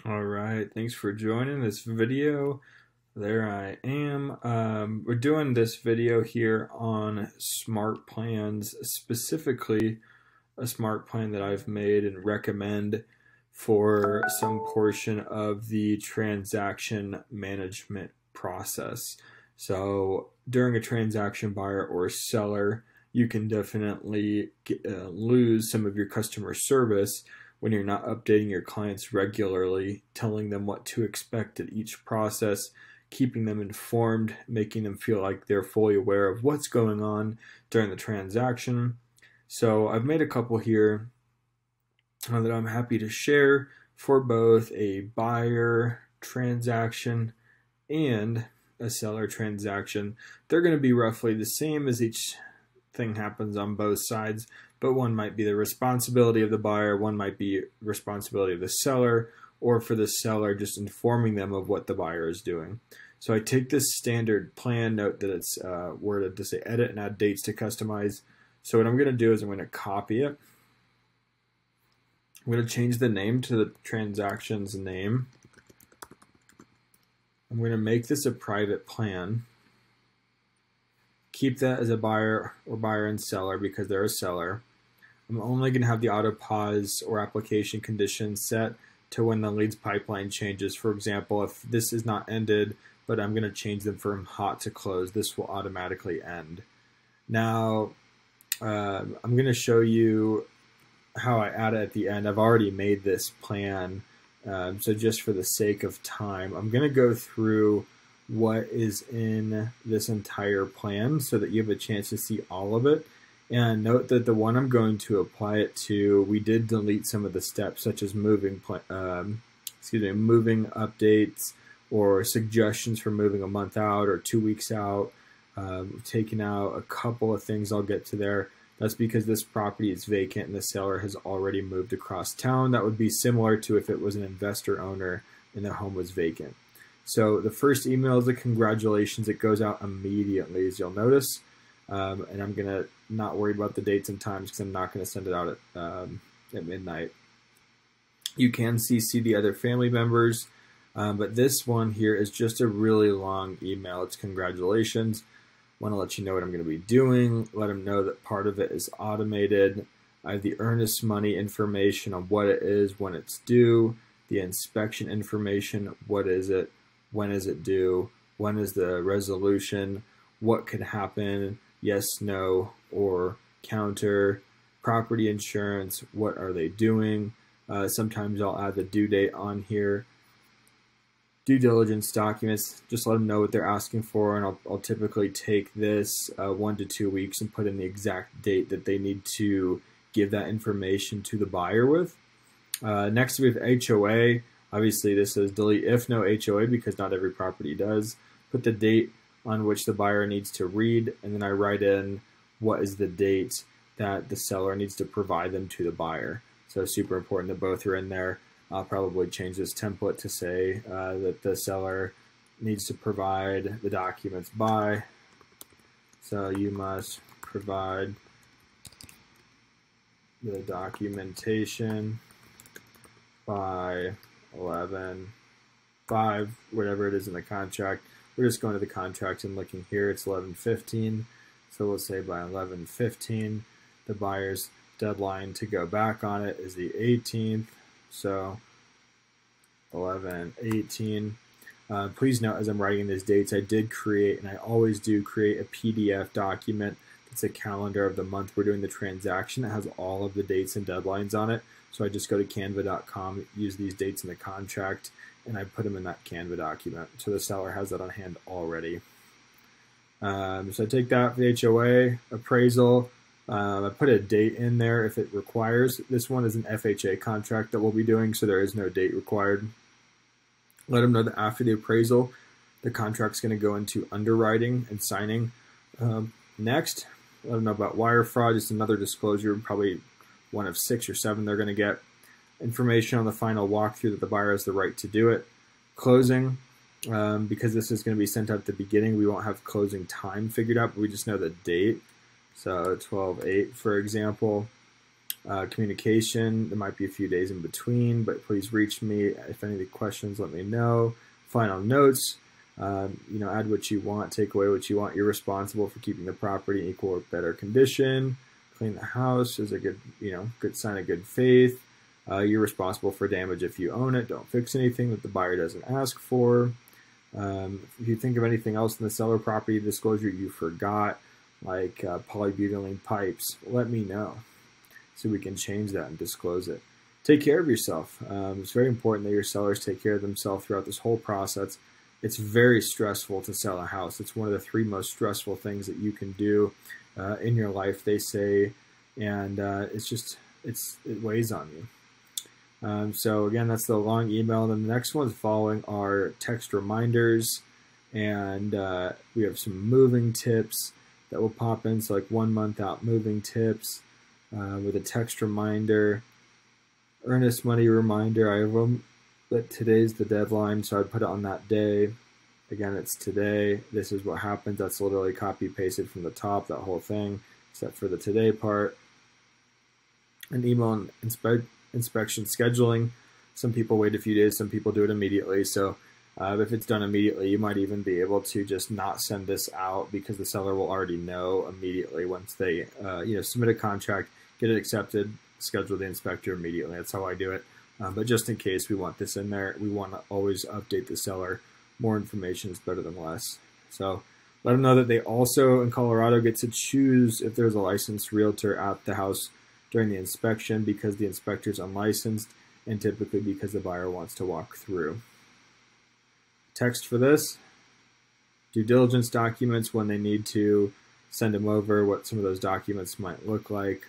All right, thanks for joining this video. There I am. We're doing this video here on smart plans, specifically a smart plan that I've made and recommend for some portion of the transaction management process. So during a transaction, buyer or seller, you can definitely lose some of your customer service when you're not updating your clients regularly, telling them what to expect at each process, keeping them informed, making them feel like they're fully aware of what's going on during the transaction. So I've made a couple here that I'm happy to share for both a buyer transaction and a seller transaction. They're going to be roughly the same as each thing happens on both sides, but one might be the responsibility of the buyer, one might be responsibility of the seller, or for the seller just informing them of what the buyer is doing. So I take this standard plan, note that it's worded to say edit and add dates to customize. So what I'm going to do is I'm going to copy it. I'm going to change the name to the transaction's name. I'm going to make this a private plan. Keep that as a buyer or buyer and seller because they're a seller. I'm only going to have the auto pause or application conditions set to when the leads pipeline changes. For example, if this is not ended, but I'm going to change them from hot to closed, this will automatically end. Now, I'm going to show you how I add it at the end. I've already made this plan, so just for the sake of time, I'm going to go through what is in this entire plan so that you have a chance to see all of it. And note that the one I'm going to apply it to, we did delete some of the steps such as moving updates or suggestions for moving a month out or 2 weeks out. Taking out a couple of things I'll get to there. That's because this property is vacant and the seller has already moved across town. That would be similar to if it was an investor owner and the home was vacant. So the first email is a congratulations. It goes out immediately, as you'll notice. And I'm going to not worry about the dates and times because I'm not going to send it out at midnight. You can CC the other family members, but this one here is just a really long email. It's congratulations. Want to let you know what I'm going to be doing. Let them know that part of it is automated. I have the earnest money information on what it is, when it's due, the inspection information, what is it, when is it due, when is the resolution, what could happen, yes, no, or counter, property insurance, what are they doing. Sometimes I'll add the due date on here. Due diligence documents, just let them know what they're asking for, and I'll typically take this 1 to 2 weeks and put in the exact date that they need to give that information to the buyer with. Next we have HOA. Obviously this says delete if no HOA because not every property does. Put the date on which the buyer needs to read, and then I write in what is the date that the seller needs to provide them to the buyer. So super important that both are in there. I'll probably change this template to say that the seller needs to provide the documents by. So you must provide the documentation by 11/5, whatever it is in the contract. We're just going to the contract and looking here. It's 11/15. So we'll say by 11/15. The buyer's deadline to go back on it is the 18th. So 11/18. Please note as I'm writing these dates, I did create, and I always do create, a PDF document. It's a calendar of the month we're doing the transaction. It has all of the dates and deadlines on it. So I just go to canva.com, use these dates in the contract, and I put them in that Canva document. So the seller has that on hand already. So I take that for the HOA, appraisal. I put a date in there if it requires. This one is an FHA contract that we'll be doing, so there is no date required. Let them know that after the appraisal, the contract's going to go into underwriting and signing. Next, let them know about wire fraud, just another disclosure, probably one of 6 or 7 they're going to get. Information on the final walkthrough that the buyer has the right to do it. Closing, because this is going to be sent out at the beginning, we won't have closing time figured out, but we just know the date. So 12/8, for example. Communication, there might be a few days in between, but please reach me. If any of the questions, let me know. Final notes, add what you want, take away what you want. You're responsible for keeping the property in equal or better condition. Clean the house is a good, good sign of good faith. You're responsible for damage if you own it. Don't fix anything that the buyer doesn't ask for. If you think of anything else in the seller property disclosure you forgot, like polybutylene pipes, let me know so we can change that and disclose it. Take care of yourself. It's very important that your sellers take care of themselves throughout this whole process. It's very stressful to sell a house. It's one of the 3 most stressful things that you can do in your life, they say, and it weighs on you. So again, that's the long email. And then the next ones following are text reminders, and we have some moving tips that will pop in. So like 1 month out moving tips with a text reminder, earnest money reminder. I have them, but today's the deadline, so I'd put it on that day. Again, it's today. This is what happens. That's literally copy pasted from the top, that whole thing, except for the today part. An email and inspection scheduling. Some people wait a few days, some people do it immediately. So if it's done immediately, you might even be able to just not send this out because the seller will already know immediately once they submit a contract, get it accepted, schedule the inspector immediately. That's how I do it. But just in case we want this in there, we want to always update the seller. More information is better than less. So let them know that they also, in Colorado, get to choose if there's a licensed realtor at the house during the inspection because the inspector is unlicensed and typically because the buyer wants to walk through. Text for this, due diligence documents when they need to send them over, what some of those documents might look like.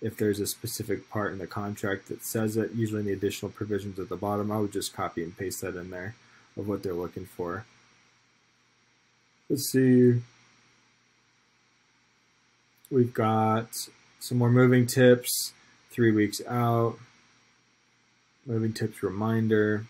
If there's a specific part in the contract that says it, usually in the additional provisions at the bottom, I would just copy and paste that in there of what they're looking for. Let's see. We've got some more moving tips, 3 weeks out. Moving tips reminder.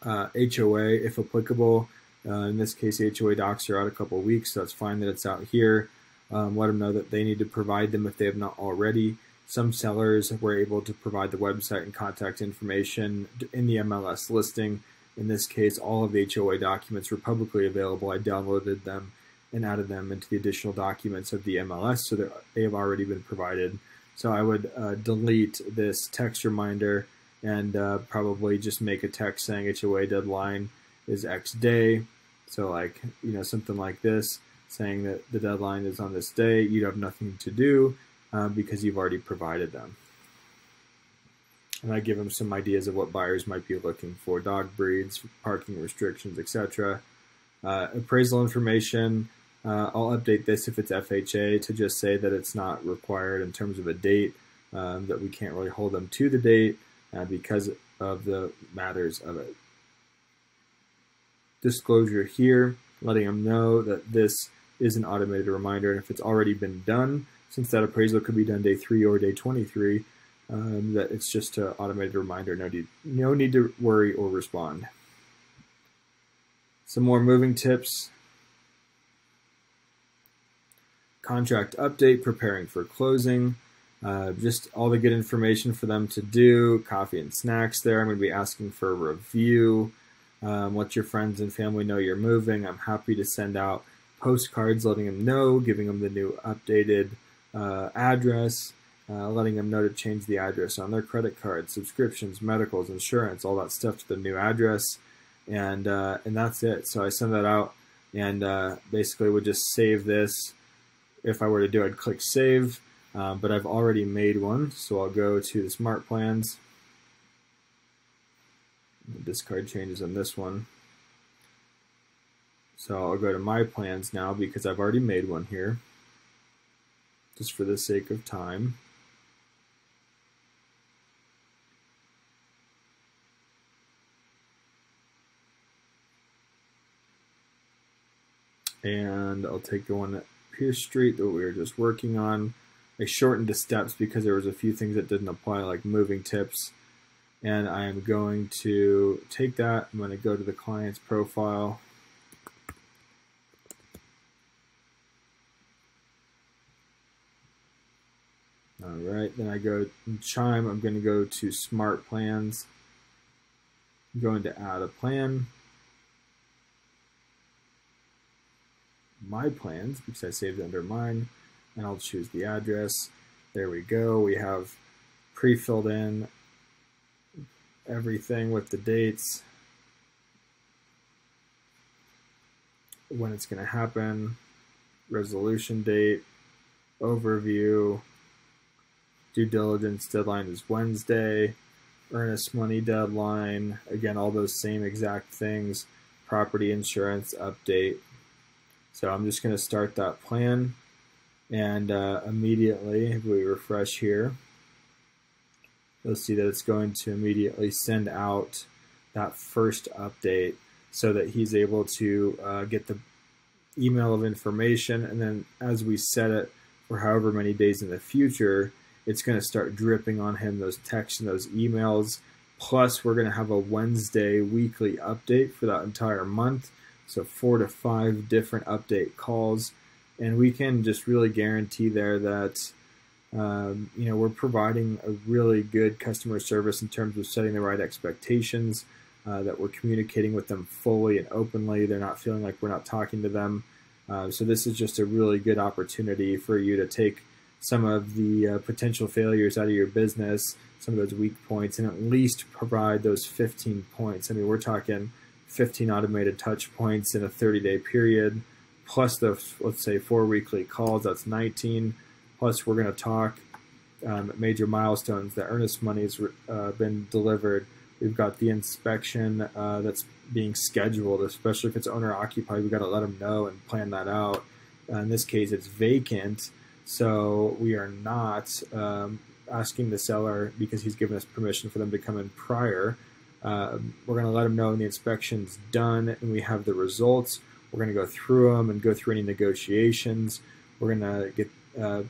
HOA, if applicable. In this case, HOA docs are out a couple weeks, so it's fine that it's out here. Let them know that they need to provide them if they have not already. Some sellers were able to provide the website and contact information in the MLS listing. In this case, all of the HOA documents were publicly available. I downloaded them and added them into the additional documents of the MLS so that they have already been provided. So I would delete this text reminder and probably just make a text saying HOA deadline is X day. So like, something like this, saying that the deadline is on this day. You have nothing to do because you've already provided them. And I give them some ideas of what buyers might be looking for: dog breeds, parking restrictions, etc. Appraisal information. I'll update this if it's FHA to just say that it's not required in terms of a date, that we can't really hold them to the date because of the matters of it. Disclosure here, letting them know that this is an automated reminder, and if it's already been done, since that appraisal could be done day 3 or day 23, that it's just an automated reminder. No need to worry or respond. Some more moving tips. Contract update, preparing for closing. Just all the good information for them to do. Coffee and snacks there. I'm going to be asking for a review. Let your friends and family know you're moving. I'm happy to send out postcards letting them know, giving them the new updated address, letting them know to change the address on their credit card, subscriptions, medicals, insurance, all that stuff to the new address, and that's it. So I send that out, and basically would just save this. If I were to do it, I'd click save, but I've already made one, so I'll go to the smart plans. The discard changes on this one. So I'll go to my plans now because I've already made one here, just for the sake of time. And I'll take the one at Pierce Street that we were just working on. I shortened the steps because there was a few things that didn't apply, like moving tips. And I am going to take that. I'm going to go to the client's profile. All right, then I go in CHIME, I'm going to go to Smart Plans. I'm going to add a plan. My plans, because I saved it under mine, and I'll choose the address. There we go. We have pre-filled in everything with the dates, when it's going to happen, resolution date, overview, due diligence deadline is Wednesday, earnest money deadline, again, all those same exact things, property insurance update. So I'm just going to start that plan, and immediately, if we refresh here, you'll see that it's going to immediately send out that first update so that he's able to get the email of information, and then as we set it for however many days in the future, it's going to start dripping on him those texts and those emails. Plus, we're going to have a Wednesday weekly update for that entire month. So 4 to 5 different update calls. And we can just really guarantee there that we're providing a really good customer service in terms of setting the right expectations, that we're communicating with them fully and openly. They're not feeling like we're not talking to them. So this is just a really good opportunity for you to take some of the potential failures out of your business, some of those weak points, and at least provide those 15 points. I mean, we're talking 15 automated touch points in a 30-day period, plus the, let's say, 4 weekly calls, that's 19. Plus, we're going to talk major milestones. The earnest money's been delivered. We've got the inspection that's being scheduled, especially if it's owner-occupied. We've got to let them know and plan that out. In this case, it's vacant, so we are not asking the seller, because he's given us permission for them to come in prior. We're going to let them know when the inspection's done and we have the results. We're going to go through them and go through any negotiations. We're going to get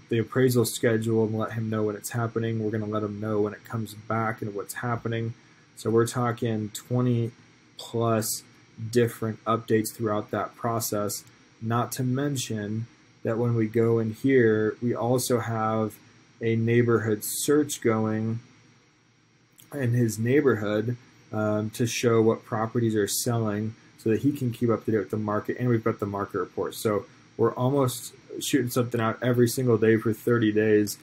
the appraisal schedule and let him know when it's happening. We're going to let him know when it comes back and what's happening. So we're talking 20 plus different updates throughout that process, not to mention that when we go in here, we also have a neighborhood search going in his neighborhood to show what properties are selling so that he can keep up to date with the market. And we've got the market report. So we're almost shooting something out every single day for 30 days.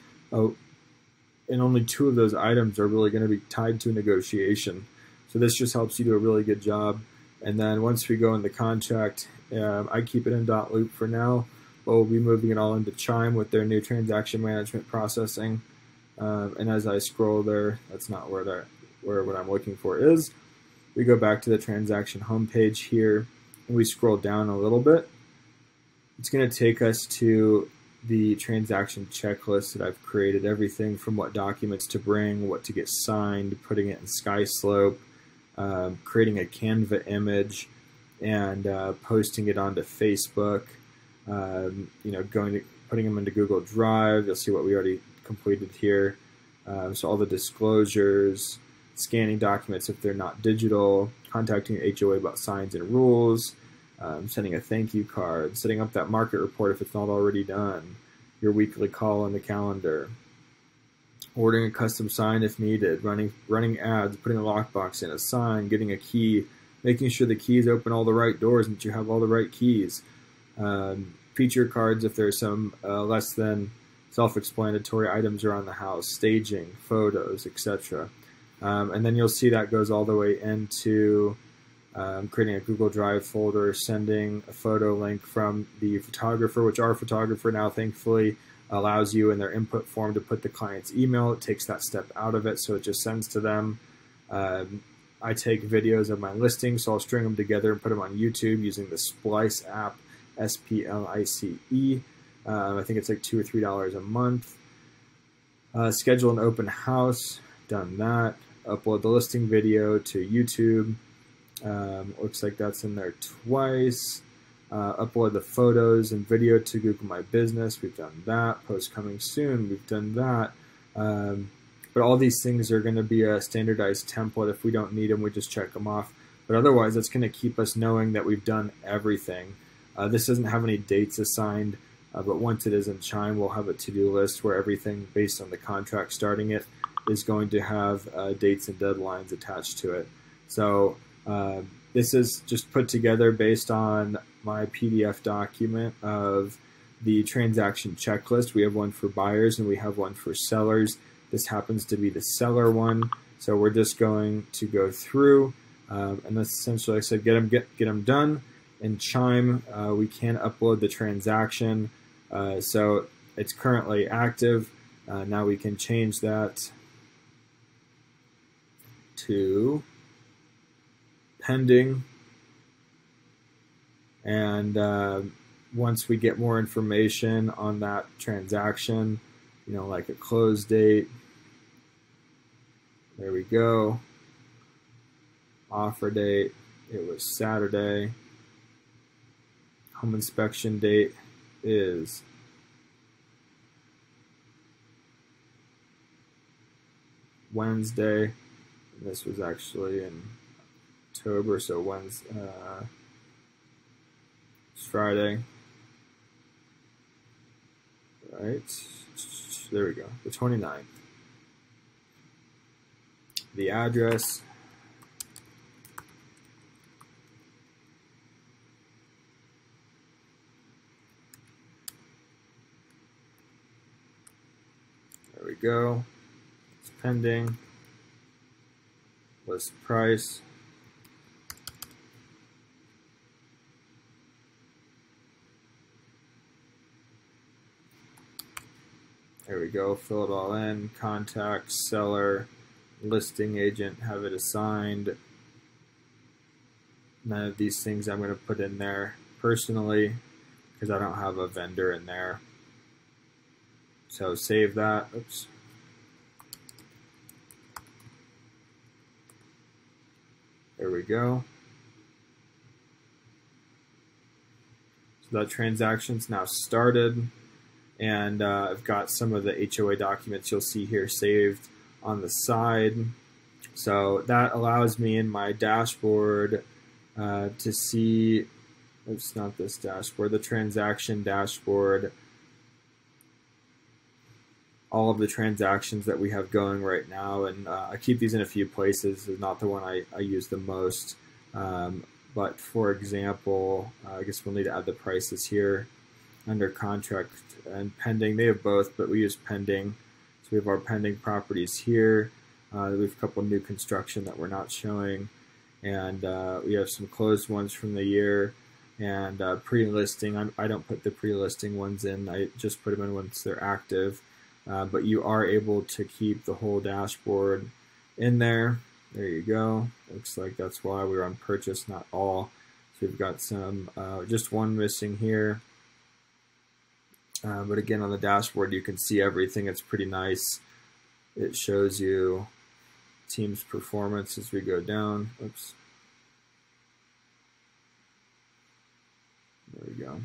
And only 2 of those items are really going to be tied to a negotiation. So this just helps you do a really good job. And then once we go in the contract, I keep it in DotLoop for now, but we'll be moving it all into CHIME with their new transaction management processing. And as I scroll there, that's not where what I'm looking for is. We go back to the transaction homepage here, and we scroll down a little bit. It's going to take us to the transaction checklist that I've created, everything from what documents to bring, what to get signed, putting it in SkySlope, creating a Canva image, and posting it onto Facebook, putting them into Google Drive. You'll see what we already completed here. So all the disclosures, scanning documents if they're not digital, contacting your HOA about signs and rules, sending a thank you card, setting up that market report if it's not already done, your weekly call on the calendar, ordering a custom sign if needed, running ads, putting a lockbox in, a sign, getting a key, making sure the keys open all the right doors and that you have all the right keys, feature cards if there's some less than self-explanatory items around the house, staging, photos, etc. And then you'll see that goes all the way into creating a Google Drive folder, sending a photo link from the photographer, which our photographer now thankfully allows you in their input form to put the client's email. It takes that step out of it, so it just sends to them. I take videos of my listings, so I'll string them together and put them on YouTube using the Splice app, S-P-L-I-C-E. I think it's like $2 or $3 a month. Schedule an open house, done that. Upload the listing video to YouTube. Looks like that's in there twice. Upload the photos and video to Google My Business. We've done that. Post coming soon. We've done that. But all these things are going to be a standardized template. If we don't need them, we just check them off. But otherwise, it's going to keep us knowing that we've done everything. This doesn't have any dates assigned. But once it is in CHIME, we'll have a to-do list where everything based on the contract starting it is going to have dates and deadlines attached to it. So this is just put together based on my PDF document of the transaction checklist. We have one for buyers and we have one for sellers. This happens to be the seller one. So we're just going to go through and that's essentially, like I said, get them done. In CHIME, we can upload the transaction. So it's currently active. Now we can change that to pending. And once we get more information on that transaction, like a close date, there we go. Offer date, it was Saturday. Home inspection date is Wednesday. And this was actually in October, so Wednesday, it's Friday. All right, there we go, the 29th. The address. There we go. It's pending. List price. There we go. Fill it all in. Contact, seller, listing agent, have it assigned. None of these things I'm going to put in there personally because I don't have a vendor in there. So save that. Oops. There we go. So that transaction's now started, and I've got some of the HOA documents you'll see here saved on the side. So that allows me in my dashboard to see, oops, not this dashboard, the transaction dashboard, all of the transactions that we have going right now. And I keep these in a few places. It's not the one I use the most. But for example, I guess we'll need to add the prices here under contract and pending. They have both, but we use pending. So we have our pending properties here. We have a couple new construction that we're not showing. And we have some closed ones from the year. And pre-listing, I don't put the pre-listing ones in. I just put them in once they're active. But you are able to keep the whole dashboard in there. There you go. Looks like that's why we were on purchase, not all. So we've got some, just one missing here. But again, on the dashboard, you can see everything. It's pretty nice. It shows you team's performance as we go down. Oops. There we go.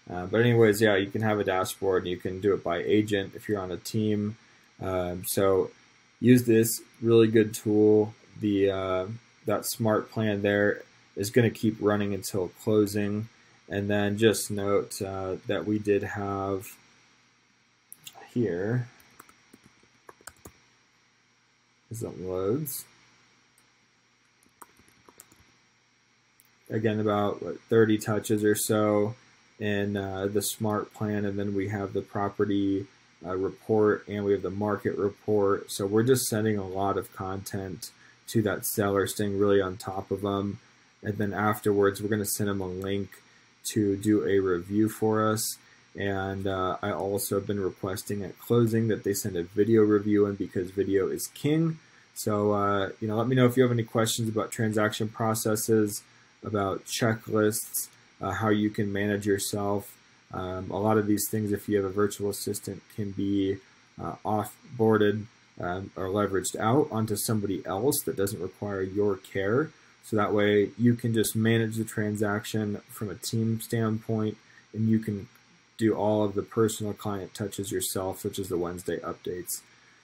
But anyways, yeah, you can have a dashboard and you can do it by agent if you're on a team. So use this really good tool. That smart plan there is going to keep running until closing. And then just note that we did have here, as it loads, again, about 30 touches or so in the smart plan, and then we have the property report and we have the market report. So we're just sending a lot of content to that seller, staying really on top of them. And then afterwards, we're going to send them a link to do a review for us. And I also have been requesting at closing that they send a video review in because video is king. So, let me know if you have any questions about transaction processes, about checklists, how you can manage yourself. A lot of these things, if you have a virtual assistant, can be off-boarded or leveraged out onto somebody else that doesn't require your care. So that way you can just manage the transaction from a team standpoint, and you can do all of the personal client touches yourself, such as the Wednesday updates.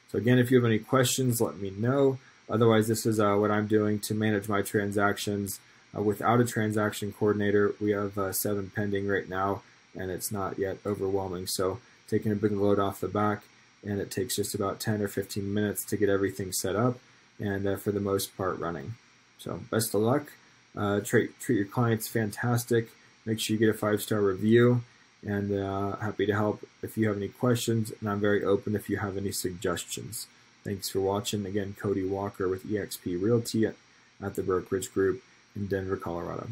So again, if you have any questions, let me know. Otherwise, this is what I'm doing to manage my transactions. Without a transaction coordinator, we have 7 pending right now. and it's not yet overwhelming. So taking a big load off the back, and it takes just about 10 or 15 minutes to get everything set up and for the most part running. So best of luck. Treat your clients fantastic. Make sure you get a 5-star review, and happy to help if you have any questions, and I'm very open if you have any suggestions. Thanks for watching. Again, Cody Walker with Exp Realty at the Brokerage Group in Denver, Colorado.